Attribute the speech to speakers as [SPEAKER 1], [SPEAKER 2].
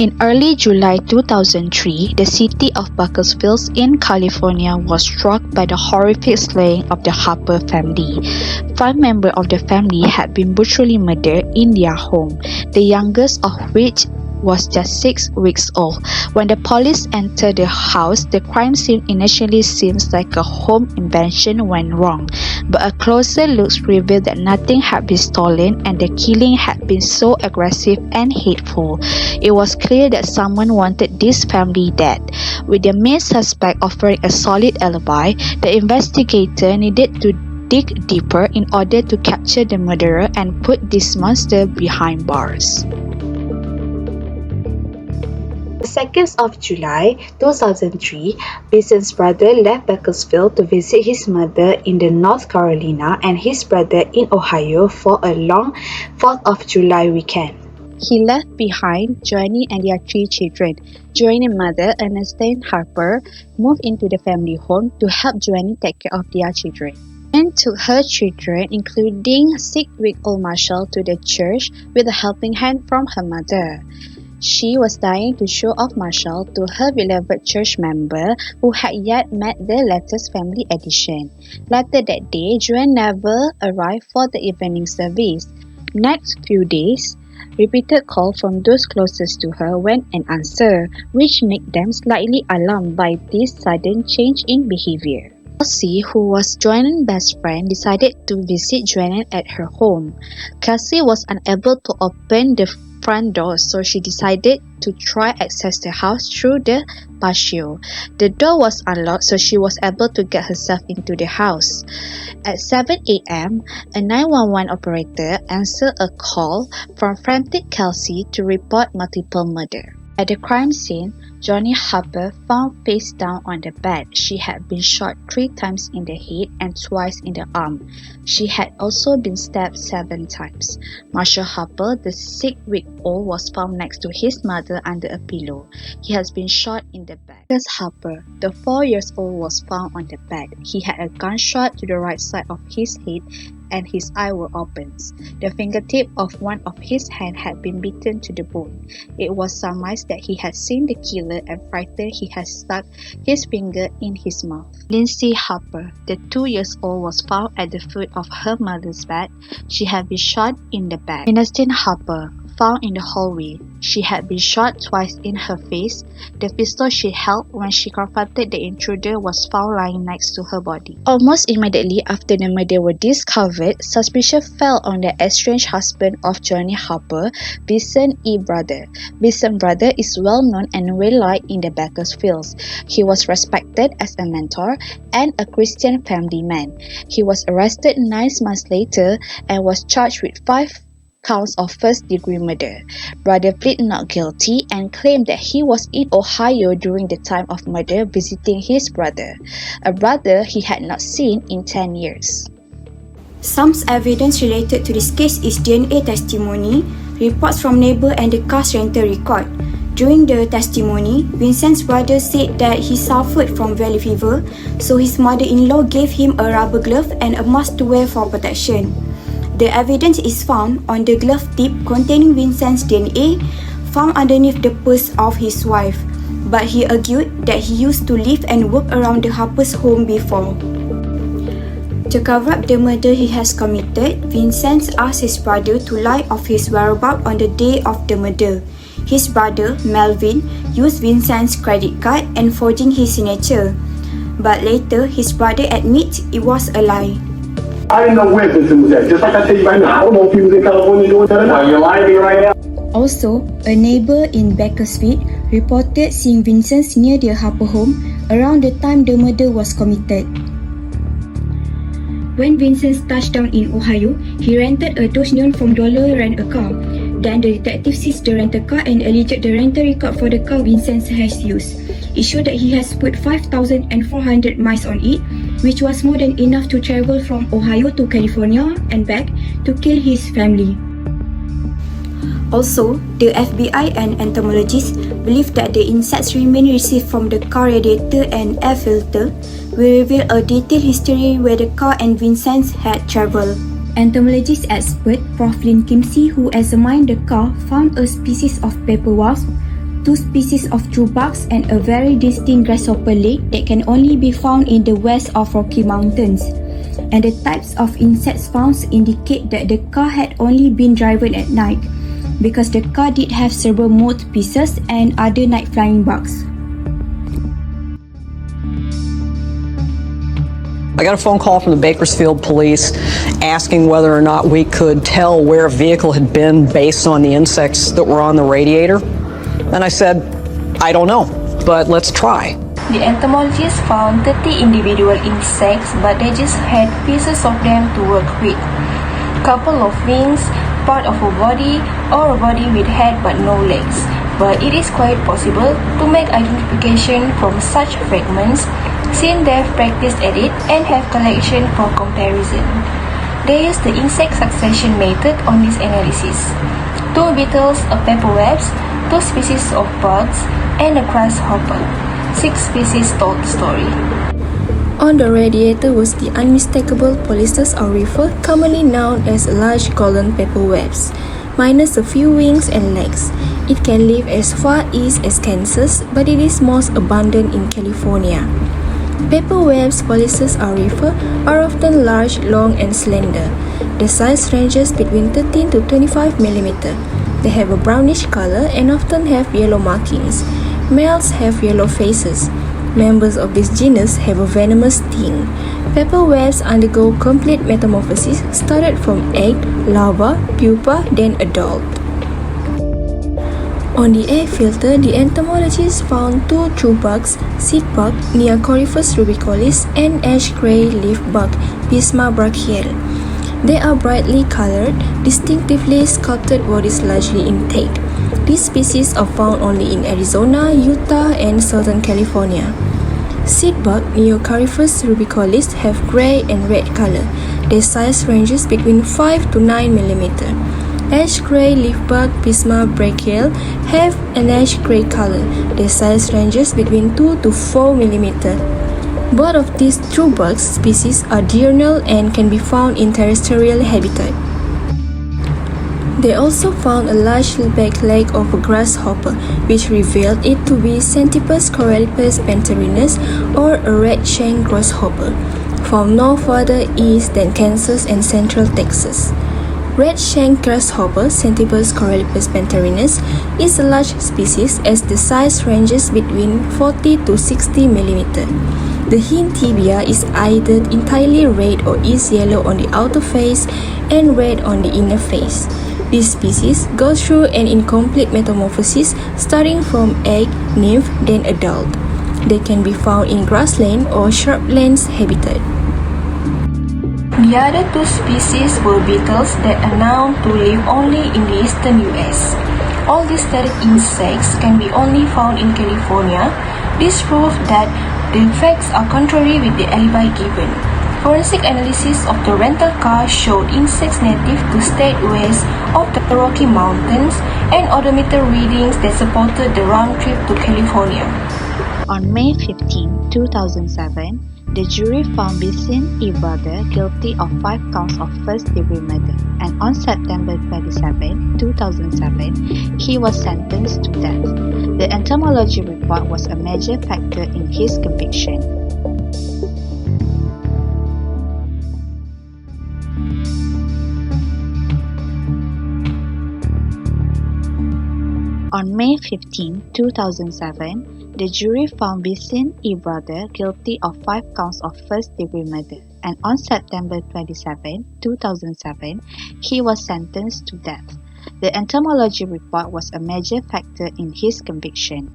[SPEAKER 1] In early July 2003, the city of Bakersfield in California was struck by the horrific slaying of the Harper family. 5 members of the family had been brutally murdered in their home, the youngest of which was just 6 weeks old. When the police entered the house, the crime scene initially seems like a home invasion went wrong, but a closer look revealed that nothing had been stolen and the killing had been so aggressive and hateful. It was clear that someone wanted this family dead. With the main suspect offering a solid alibi, the investigator needed to dig deeper in order to capture the murderer and put this monster behind bars.
[SPEAKER 2] The 2nd of July 2003, Vincent's brother left Bakersfield to visit his mother in the North Carolina and his brother in Ohio for a long 4th of July weekend.
[SPEAKER 1] He left behind Johnny and their 3 children. Joanne's mother, Ernestine Harper, moved into the family home to help Joanne take care of their children. Joanne took her children, including 6-week-old Marshall, to the church with a helping hand from her mother. She was dying to show off Marshall to her beloved church member who had yet met the latter's family addition. Later that day, Joanne never arrived for the evening service. Next few days, repeated calls from those closest to her went unanswered, which made them slightly alarmed by this sudden change in behavior. Kelsey, who was Joanne's best friend, decided to visit Joanne at her home. Kelsey was unable to open the front door, so she decided to try access the house through the patio. The door was unlocked, so she was able to get herself into the house. At 7 a.m., a 911 operator answered a call from frantic Kelsey to report multiple murder. At the crime scene, Johnny Harper found face down on the bed. She had been shot 3 times in the head and twice in the arm. She had also been stabbed 7 times. Marshall Harper, the 6-week-old, was found next to his mother under a pillow. He has been shot in the back. Marcus Harper, the 4-year-old, was found on the bed. He had a gunshot to the right side of his head and his eyes were open. The fingertip of one of his hands had been beaten to the bone. It was surmised that he had seen the killer and frightened he had stuck his finger in his mouth. Lindsay Harper, the 2-year-old, was found at the foot of her mother's bed. She had been shot in the back. Ernestine Harper, found in the hallway. She had been shot twice in her face. The pistol she held when she confronted the intruder was found lying next to her body. Almost immediately after the murder was discovered, suspicion fell on the estranged husband of Johnny Harper, Vincent E. Brother. Vincent Brother is well known and well liked in the Bakersfields. He was respected as a mentor and a Christian family man. He was arrested 9 months later and was charged with 5 counts of first-degree murder. Brother pleaded not guilty and claimed that he was in Ohio during the time of murder visiting his brother, a brother he had not seen in 10 years.
[SPEAKER 3] Some evidence related to this case is DNA testimony, reports from neighbor and the car's rental record. During the testimony, Vincent's brother said that he suffered from valley fever, so his mother-in-law gave him a rubber glove and a mask to wear for protection. The evidence is found on the glove tip containing Vincent's DNA found underneath the purse of his wife, but he argued that he used to live and work around the Harper's home before. To cover up the murder he has committed, Vincent asked his brother to lie of his whereabouts on the day of the murder. His brother, Melvin, used Vincent's credit card and forging his signature, but later his brother admits it was a lie.
[SPEAKER 4] I didn't know where Vincent was at. Just like I tell you right now, I don't know if he was in California doing that or not. You're lying to me right now.
[SPEAKER 3] Also, a neighbor in Bakersfield reported seeing Vincent near their Harper home around the time the murder was committed. When Vincent touched down in Ohio, he rented a Dodge Neon from Dollar Rent a Car. Then the detective seized the rental car and alleged the rental record for the car Vincent has used. It showed that he has put 5,400 miles on it, which was more than enough to travel from Ohio to California and back to kill his family. Also, the FBI and entomologists believe that the insects remains received from the car radiator and air filter will reveal a detailed history where the car and Vincent had traveled. Entomologist expert Prof. Lynn Kimsey, who examined the car, found a species of paper wasp, 2 species of true bugs, and a very distinct grasshopper lake that can only be found in the west of Rocky Mountains. And the types of insects found indicate that the car had only been driven at night, because the car did have several moth pieces and other night flying bugs.
[SPEAKER 5] I got a phone call from the Bakersfield police asking whether or not we could tell where a vehicle had been based on the insects that were on the radiator. And I said, I don't know, but let's try.
[SPEAKER 6] The entomologists found 30 individual insects, but they just had pieces of them to work with. Couple of wings, part of a body, or a body with head but no legs. But it is quite possible to make identification from such fragments, since they've practiced at it and have collection for comparison. They use the insect succession method on this analysis. 2 beetles, a paperwebs, 2 species of bugs, and a grasshopper. 6 species told the story.
[SPEAKER 7] On the radiator was the unmistakable Polistes aurifer, commonly known as large golden paperwebs, minus a few wings and legs. It can live as far east as Kansas, but it is most abundant in California. Paperwebs Polistes aurifer are often large, long, and slender. The size ranges between 13 to 25 mm. They have a brownish color and often have yellow markings. Males have yellow faces. Members of this genus have a venomous sting. Paperwebs undergo complete metamorphosis, started from egg, larva, pupa, then adult. On the egg filter, the entomologists found 2 true bugs, seed bug, Neocoryphus rubicolis, and ash gray leaf bug, Pisma brachial. They are brightly colored, distinctively sculpted bodies largely intact. These species are found only in Arizona, Utah, and Southern California. Seed bug Neocoryphus rubicolis have gray and red color. Their size ranges between 5 to 9 mm. Ash gray leaf bug Pisma brachial have an ash gray color. Their size ranges between 2 to 4 mm. Both of these true bugs species are diurnal and can be found in terrestrial habitat. They also found a large back leg of a grasshopper, which revealed it to be Centipus corallipus panterinus, or a red-shanked grasshopper, found no further east than Kansas and central Texas. Red-shanked grasshopper, Centipus corallipus panterinus, is a large species as the size ranges between 40 to 60 mm. The hind tibia is either entirely red or is yellow on the outer face and red on the inner face. This species goes through an incomplete metamorphosis starting from egg, nymph, then adult. They can be found in grassland or shrublands habitat.
[SPEAKER 6] The other 2 species were beetles that are known to live only in the eastern US. All these studied insects can be only found in California. This proves that the facts are contrary with the alibi given. Forensic analysis of the rental car showed insects native to state west of the Rocky Mountains and odometer readings that supported the round trip to California.
[SPEAKER 1] On May 15, 2007, the jury found Vincent E. Brother guilty of 5 counts of first-degree murder, and on September 27, 2007, he was sentenced to death. The entomology report was a major factor in his conviction. On May 15, 2007, the jury found Vincent E. Brother guilty of 5 counts of first-degree murder, and on September 27, 2007, he was sentenced to death. The entomology report was a major factor in his conviction.